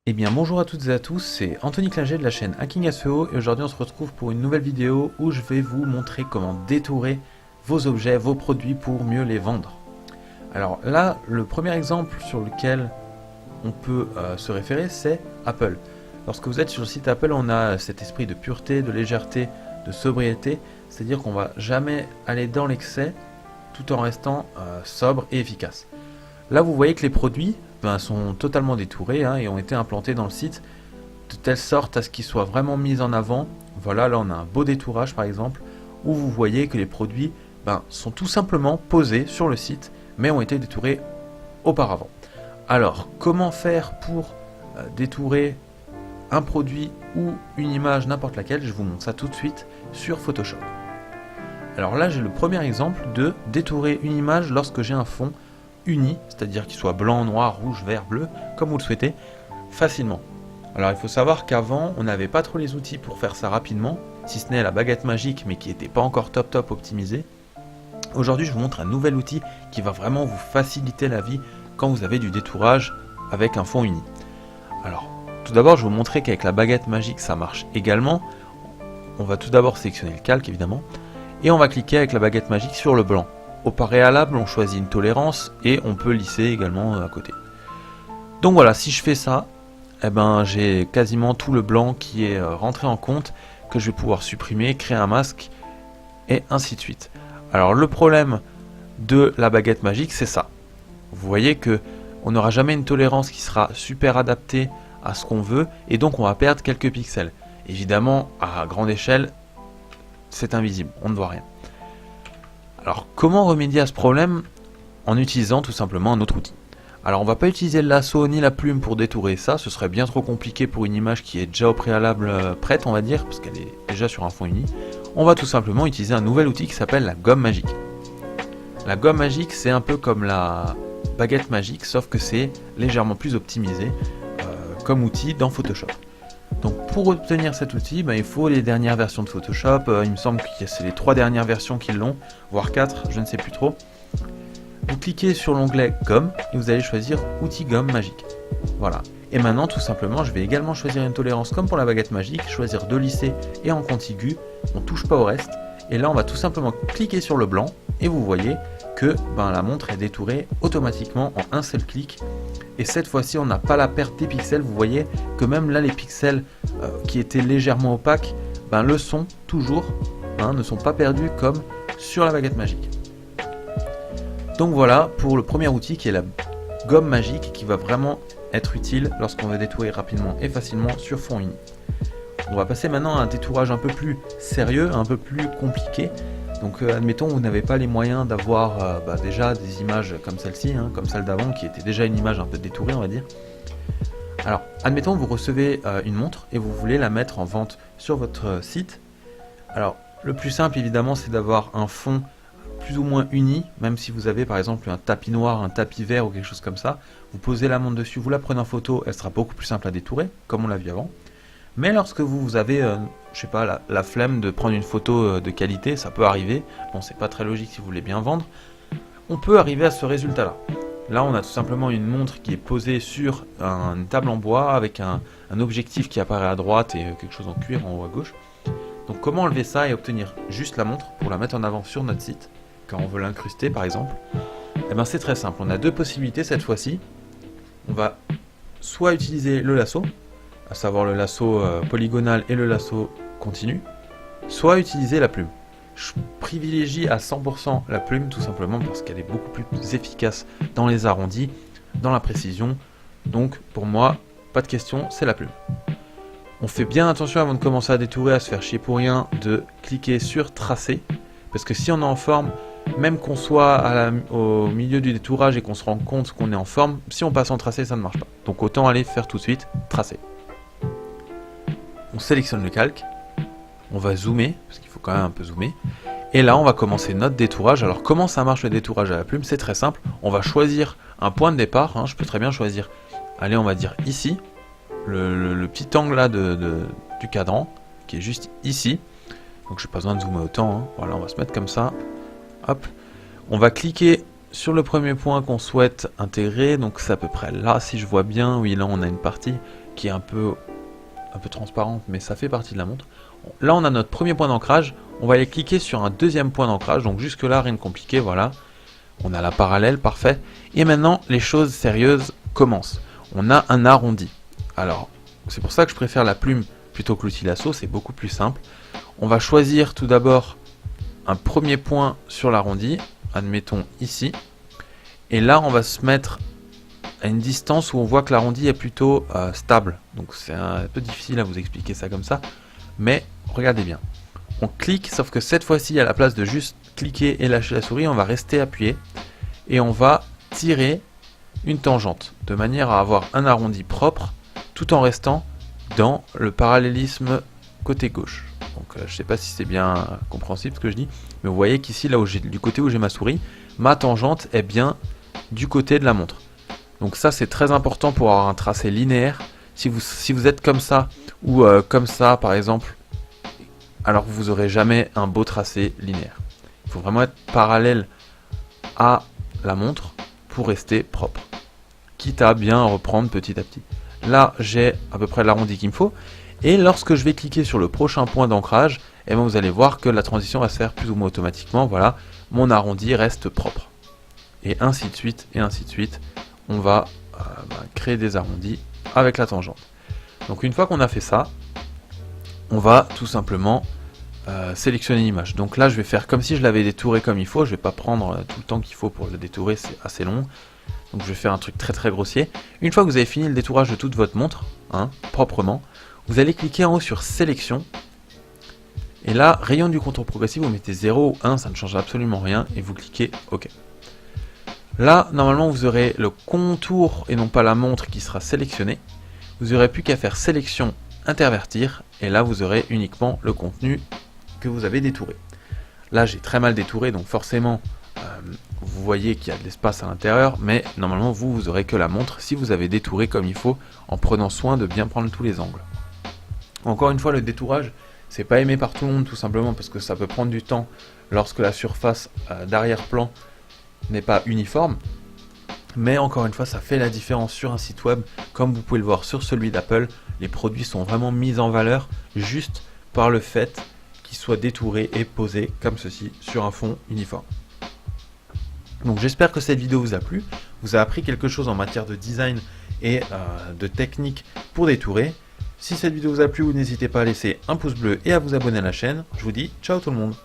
Eh bien bonjour à toutes et à tous, c'est Anthony Klinger de la chaîne Hacking SEO et aujourd'hui on se retrouve pour une nouvelle vidéo où je vais vous montrer comment détourer vos objets, vos produits pour mieux les vendre. Alors là, le premier exemple sur lequel on peut se référer, c'est Apple. Lorsque vous êtes sur le site Apple, on a cet esprit de pureté, de légèreté, de sobriété, c'est-à-dire qu'on va jamais aller dans l'excès tout en restant sobre et efficace. Là vous voyez que les produits sont totalement détourés et ont été implantés dans le site de telle sorte à ce qu'ils soient vraiment mis en avant. Voilà, là on a un beau détourage par exemple où vous voyez que les produits sont tout simplement posés sur le site mais ont été détourés auparavant. Alors comment faire pour détourer un produit ou une image n'importe laquelle? Je vous montre ça tout de suite sur Photoshop. Alors là j'ai le premier exemple de détourer une image lorsque j'ai un fond uni, c'est-à-dire qu'il soit blanc, noir, rouge, vert, bleu, comme vous le souhaitez, facilement. Alors il faut savoir qu'avant, on n'avait pas trop les outils pour faire ça rapidement, si ce n'est la baguette magique, mais qui n'était pas encore top optimisé. Aujourd'hui, je vous montre un nouvel outil qui va vraiment vous faciliter la vie quand vous avez du détourage avec un fond uni. Alors, tout d'abord, je vais vous montrer qu'avec la baguette magique, ça marche également. On va tout d'abord sélectionner le calque, évidemment, et on va cliquer avec la baguette magique sur le blanc. Au préalable, on choisit une tolérance et on peut lisser également à côté. Donc voilà, si je fais ça, j'ai quasiment tout le blanc qui est rentré en compte, que je vais pouvoir supprimer, créer un masque et ainsi de suite. Alors le problème de la baguette magique, c'est ça. Vous voyez que on n'aura jamais une tolérance qui sera super adaptée à ce qu'on veut et donc on va perdre quelques pixels. Évidemment, à grande échelle, c'est invisible, on ne voit rien. Alors comment remédier à ce problème? En utilisant tout simplement un autre outil. Alors on va pas utiliser le lasso ni la plume pour détourer ça, ce serait bien trop compliqué pour une image qui est déjà au préalable prête on va dire, parce qu'elle est déjà sur un fond uni. On va tout simplement utiliser un nouvel outil qui s'appelle la gomme magique. La gomme magique c'est un peu comme la baguette magique, sauf que c'est légèrement plus optimisé comme outil dans Photoshop. Donc pour obtenir cet outil, il faut les dernières versions de Photoshop, il me semble que c'est les 3 dernières versions qui l'ont, voire 4, je ne sais plus trop. Vous cliquez sur l'onglet gomme et vous allez choisir outil gomme magique. Voilà. Et maintenant tout simplement je vais également choisir une tolérance comme pour la baguette magique, choisir de lisser et en contigu, on ne touche pas au reste. Et là on va tout simplement cliquer sur le blanc et vous voyez que la montre est détourée automatiquement en un seul clic. Et cette fois-ci on n'a pas la perte des pixels, vous voyez que même là les pixels qui étaient légèrement opaques le sont toujours, ne sont pas perdus comme sur la baguette magique. Donc voilà pour le premier outil qui est la gomme magique qui va vraiment être utile lorsqu'on veut détourer rapidement et facilement sur fond uni. On va passer maintenant à un détourage un peu plus sérieux, un peu plus compliqué. Donc admettons vous n'avez pas les moyens d'avoir déjà des images comme celle-ci, comme celle d'avant qui était déjà une image un peu détourée on va dire. Alors admettons vous recevez une montre et vous voulez la mettre en vente sur votre site. Alors le plus simple évidemment c'est d'avoir un fond plus ou moins uni, même si vous avez par exemple un tapis noir, un tapis vert ou quelque chose comme ça. Vous posez la montre dessus, vous la prenez en photo, elle sera beaucoup plus simple à détourer comme on l'a vu avant. Mais lorsque vous avez, je sais pas, la flemme de prendre une photo de qualité, ça peut arriver, bon c'est pas très logique si vous voulez bien vendre, on peut arriver à ce résultat là. Là on a tout simplement une montre qui est posée sur une table en bois avec un objectif qui apparaît à droite et quelque chose en cuir en haut à gauche. Donc comment enlever ça et obtenir juste la montre pour la mettre en avant sur notre site, quand on veut l'incruster par exemple? C'est très simple, on a deux possibilités cette fois-ci. On va soit utiliser le lasso, à savoir le lasso polygonal et le lasso continu, soit utiliser la plume. Je privilégie à 100% la plume tout simplement parce qu'elle est beaucoup plus efficace dans les arrondis, dans la précision. Donc pour moi, pas de question, c'est la plume. On fait bien attention avant de commencer à détourer, à se faire chier pour rien, de cliquer sur tracer, parce que si on est en forme, même qu'on soit au milieu du détourage et qu'on se rende compte qu'on est en forme, si on passe en tracé, ça ne marche pas. Donc autant aller faire tout de suite tracer. On sélectionne le calque, on va zoomer, parce qu'il faut quand même un peu zoomer, et là on va commencer notre détourage. Alors comment ça marche le détourage à la plume? C'est très simple, on va choisir un point de départ, je peux très bien choisir, allez on va dire ici, le petit angle là du cadran, qui est juste ici, donc j'ai pas besoin de zoomer autant, voilà on va se mettre comme ça, hop, on va cliquer sur le premier point qu'on souhaite intégrer, donc c'est à peu près là, si je vois bien, oui là on a une partie qui est un peu transparente, mais ça fait partie de la montre. Là, on a notre premier point d'ancrage. On va aller cliquer sur un deuxième point d'ancrage. Donc jusque là, rien de compliqué, voilà. On a la parallèle, parfait. Et maintenant, les choses sérieuses commencent. On a un arrondi. Alors, c'est pour ça que je préfère la plume plutôt que l'outil lasso, c'est beaucoup plus simple. On va choisir tout d'abord un premier point sur l'arrondi, admettons ici. Et là, on va se mettre à une distance où on voit que l'arrondi est plutôt stable. Donc c'est un peu difficile à vous expliquer ça comme ça. Mais regardez bien. On clique, sauf que cette fois-ci, à la place de juste cliquer et lâcher la souris, on va rester appuyé. Et on va tirer une tangente, de manière à avoir un arrondi propre, tout en restant dans le parallélisme côté gauche. Donc je ne sais pas si c'est bien compréhensible ce que je dis, mais vous voyez qu'ici, là où du côté où j'ai ma souris, ma tangente est bien du côté de la montre. Donc ça, c'est très important pour avoir un tracé linéaire. Si vous êtes comme ça, ou comme ça par exemple, alors vous n'aurez jamais un beau tracé linéaire. Il faut vraiment être parallèle à la montre pour rester propre, quitte à bien reprendre petit à petit. Là, j'ai à peu près l'arrondi qu'il me faut, et lorsque je vais cliquer sur le prochain point d'ancrage, eh bien, vous allez voir que la transition va se faire plus ou moins automatiquement. Voilà, mon arrondi reste propre. Et ainsi de suite, on va créer des arrondis avec la tangente. Donc une fois qu'on a fait ça, on va tout simplement sélectionner l'image. Donc là, je vais faire comme si je l'avais détouré comme il faut. Je ne vais pas prendre tout le temps qu'il faut pour le détourer, c'est assez long. Donc je vais faire un truc très très grossier. Une fois que vous avez fini le détourage de toute votre montre, proprement, vous allez cliquer en haut sur sélection. Et là, rayon du contour progressif, vous mettez 0 ou 1, ça ne change absolument rien. Et vous cliquez OK. Là, normalement, vous aurez le contour et non pas la montre qui sera sélectionné. Vous n'aurez plus qu'à faire sélection, intervertir. Et là, vous aurez uniquement le contenu que vous avez détouré. Là, j'ai très mal détouré, donc forcément, vous voyez qu'il y a de l'espace à l'intérieur. Mais normalement, vous aurez que la montre si vous avez détouré comme il faut, en prenant soin de bien prendre tous les angles. Encore une fois, le détourage, c'est pas aimé par tout le monde, tout simplement parce que ça peut prendre du temps lorsque la surface d'arrière-plan n'est pas uniforme, mais encore une fois, ça fait la différence sur un site web. Comme vous pouvez le voir sur celui d'Apple, les produits sont vraiment mis en valeur juste par le fait qu'ils soient détourés et posés comme ceci sur un fond uniforme. Donc j'espère que cette vidéo vous a plu, vous a appris quelque chose en matière de design et de technique pour détourer. Si cette vidéo vous a plu, n'hésitez pas à laisser un pouce bleu et à vous abonner à la chaîne. Je vous dis ciao tout le monde.